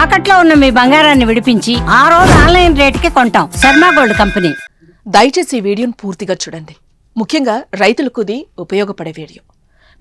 తాకట్లో ఉన్న మీ బంగారాన్ని విడిపించి ఆ రోజు ఆన్లైన్ రేటుకి కొంటాం. Sharma gold company. దయచేసి ఈ వీడియోను పూర్తిగా చూడండి. ముఖ్యంగా రైతులకు ఇది ఉపయోగపడే వీడియో.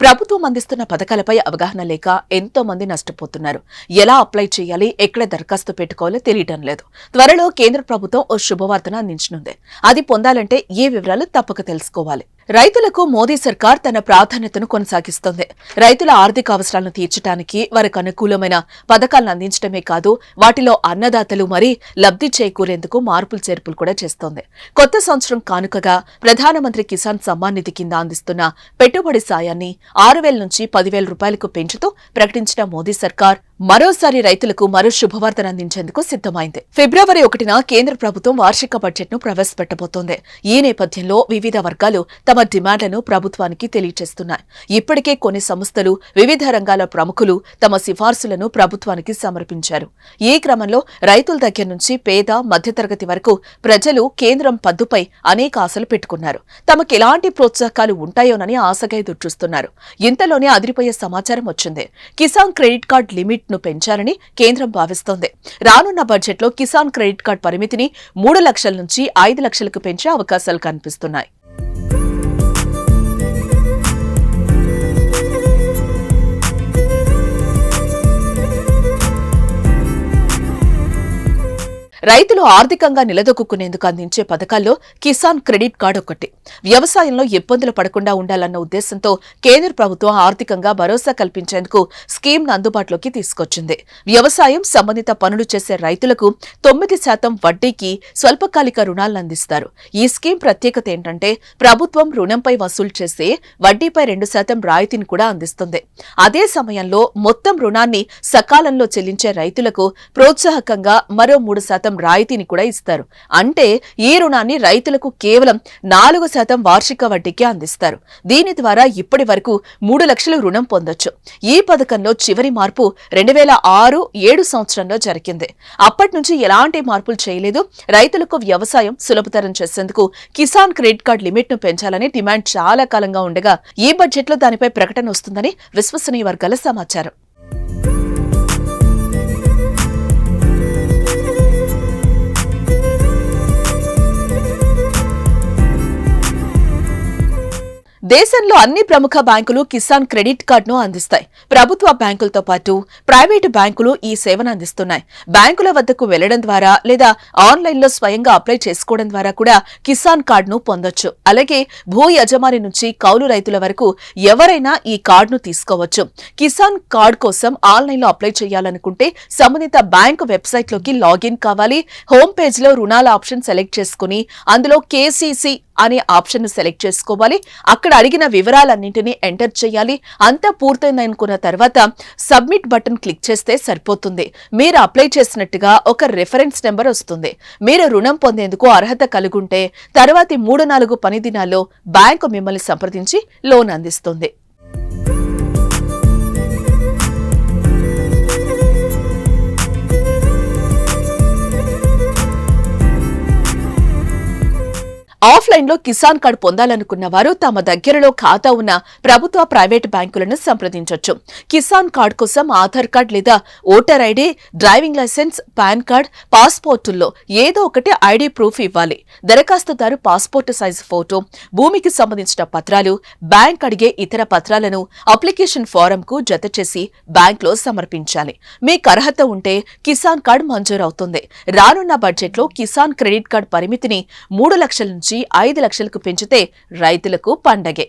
ప్రభుత్వం అందిస్తున్న పథకాలపై అవగాహన లేక ఎంతో మంది నష్టపోతున్నారు. ఎలా అప్లై చేయాలి, ఎక్కడ దరఖాస్తు పెట్టుకోవాలో తెలియటం లేదు. త్వరలో కేంద్ర ప్రభుత్వం ఓ శుభవార్తను అందించనుంది. అది పొందాలంటే ఏ వివరాలు తప్పక తెలుసుకోవాలి. రైతులకు మోదీ సర్కార్ తన ప్రాధాన్యతను కొనసాగిస్తోంది. రైతుల ఆర్థిక అవసరాలను తీర్చడానికి వారికి అనుకూలమైన పథకాలను అందించడమే కాదు, వాటిలో అన్నదాతలు మరీ లబ్ధి చేకూరేందుకు మార్పులు చేర్పులు కూడా చేస్తోంది. కొత్త సంవత్సరం కానుకగా ప్రధానమంత్రి కిసాన్ సమ్మాన్ నిధి కింద అందిస్తున్న పెట్టుబడి సాయాన్ని 6,000 నుంచి 10,000 రూపాయలకు పెంచుతూ ప్రకటించిన మోదీ సర్కార్ మరోసారి రైతులకు మరో శుభవార్తను అందించేందుకు సిద్ధమైంది. ఫిబ్రవరి 1న కేంద్ర ప్రభుత్వం వార్షిక బడ్జెట్ ను ప్రవేశపెట్టబోతోంది. ఈ నేపథ్యంలో వివిధ వర్గాలు తమ డిమాండ్లను ప్రభుత్వానికి తెలియజేస్తున్నాయి. ఇప్పటికే కొన్ని సంస్థలు, వివిధ రంగాల ప్రముఖులు తమ సిఫార్సులను ప్రభుత్వానికి సమర్పించారు. ఈ క్రమంలో రైతుల దగ్గర నుంచి పేద, మధ్యతరగతి వరకు ప్రజలు కేంద్రం పద్దుపై అనేక ఆశలు పెట్టుకున్నారు. తమకు ఎలాంటి ప్రోత్సాహకాలు ఉంటాయోనని ఆశగా ఎదురుచూస్తున్నారు. ఇంతలోనే అదిరిపోయే సమాచారం వచ్చింది. కిసాన్ క్రెడిట్ కార్డ్ లిమిట్ ను పెంచాలని కేంద్రం భావిస్తోంది. రానున్న బడ్జెట్లో కిసాన్ క్రెడిట్ కార్డ్ పరిమితిని 3 లక్షల నుంచి 5 లక్షలకు పెంచే అవకాశాలు కనిపిస్తున్నాయి. రైతులు ఆర్థికంగా నిలదొక్కునేందుకు అందించే పథకాల్లో కిసాన్ క్రెడిట్ కార్డు ఒకటి. వ్యవసాయంలో ఇబ్బందులు పడకుండా ఉండాలన్న ఉద్దేశంతో కేంద్ర ప్రభుత్వం ఆర్థికంగా భరోసా కల్పించేందుకు స్కీమ్ను అందుబాటులోకి తీసుకొచ్చింది. వ్యవసాయం సంబంధిత పనులు చేసే రైతులకు 9% వడ్డీకి స్వల్పకాలిక రుణాలను అందిస్తారు. ఈ స్కీమ్ ప్రత్యేకత ఏంటంటే ప్రభుత్వం రుణంపై వసూలు చేసే వడ్డీపై 2% రాయితీని కూడా అందిస్తుంది. అదే సమయంలో మొత్తం రుణాన్ని సకాలంలో చెల్లించే రైతులకు ప్రోత్సాహకంగా మరో 3% రాయితీని కూడా ఇస్తారు. అంటే ఈ రుణాన్ని రైతులకు కేవలం 4% వార్షిక వడ్డీకి అందిస్తారు. దీని ద్వారా ఇప్పటి వరకు 3 లక్షలు రుణం పొందొచ్చు. ఈ పథకంలో చివరి మార్పు 2006-07 సంవత్సరంలో జరిగింది. అప్పటి నుంచి ఎలాంటి మార్పులు చేయలేదు. రైతులకు వ్యవసాయం సులభతరం చేసేందుకు కిసాన్ క్రెడిట్ కార్డ్ లిమిట్ ను పెంచాలని డిమాండ్ చాలా కాలంగా ఉండగా ఈ బడ్జెట్లో దానిపై ప్రకటన వస్తుందని విశ్వసనీయ వర్గాల సమాచారం. దేశంలో అన్ని ప్రముఖ బ్యాంకులు కిసాన్ క్రెడిట్ కార్డును అందిస్తాయి. ప్రభుత్వ బ్యాంకులతో పాటు ప్రైవేటు బ్యాంకులు ఈ సేవను అందిస్తున్నాయి. బ్యాంకుల వద్దకు వెళ్లడం ద్వారా లేదా ఆన్లైన్లో స్వయంగా అప్లై చేసుకోవడం ద్వారా కూడా కిసాన్ కార్డును పొందొచ్చు. అలాగే భూ యజమాని నుంచి కౌలు రైతుల వరకు ఎవరైనా ఈ కార్డును తీసుకోవచ్చు. కిసాన్ కార్డు కోసం ఆన్లైన్లో అప్లై చేయాలనుకుంటే సంబంధిత బ్యాంకు వెబ్సైట్లోకి లాగిన్ కావాలి. హోమ్ పేజ్లో రుణాల ఆప్షన్ సెలెక్ట్ చేసుకుని అందులో కేసీసీ అనే ఆప్షన్ ను సెలెక్ట్ చేసుకోవాలి. అక్కడ అడిగిన వివరాలన్నింటినీ ఎంటర్ చేయాలి. అంతా పూర్తయిందనుకున్న తర్వాత సబ్మిట్ బటన్ క్లిక్ చేస్తే సరిపోతుంది. మీరు అప్లై చేసినట్టుగా ఒక రిఫరెన్స్ నెంబర్ వస్తుంది. మీరు రుణం పొందేందుకు అర్హత కలుగుంటే తర్వాతి 3-4 పని దినాల్లో బ్యాంకు మిమ్మల్ని సంప్రదించి లోన్ అందిస్తుంది. ఆఫ్లైన్ లో కిసాన్ కార్డు పొందాలనుకున్న వారు తమ దగ్గరలో ఖాతా ఉన్న ప్రభుత్వ, ప్రైవేటు బ్యాంకులను సంప్రదించొచ్చు. కిసాన్ కార్డు కోసం ఆధార్ కార్డు లేదా voter ID, driving licence, PAN card, పాస్పోర్టుల్లో ఏదో ఒకటి ఐడి ప్రూఫ్ ఇవ్వాలి. దరఖాస్తుదారు పాస్పోర్టు సైజు ఫోటో, భూమికి సంబంధించిన పత్రాలు, బ్యాంక్ అడిగే ఇతర పత్రాలను అప్లికేషన్ ఫారంకు జత చేసి బ్యాంక్లో సమర్పించాలి. మీకు అర్హత ఉంటే కిసాన్ కార్డు మంజూరవుతుంది. రానున్న బడ్జెట్లో కిసాన్ క్రెడిట్ కార్డు పరిమితిని 3 లక్షల నుంచి 5 లక్షలకు పెంచితే రైతులకు పండగే.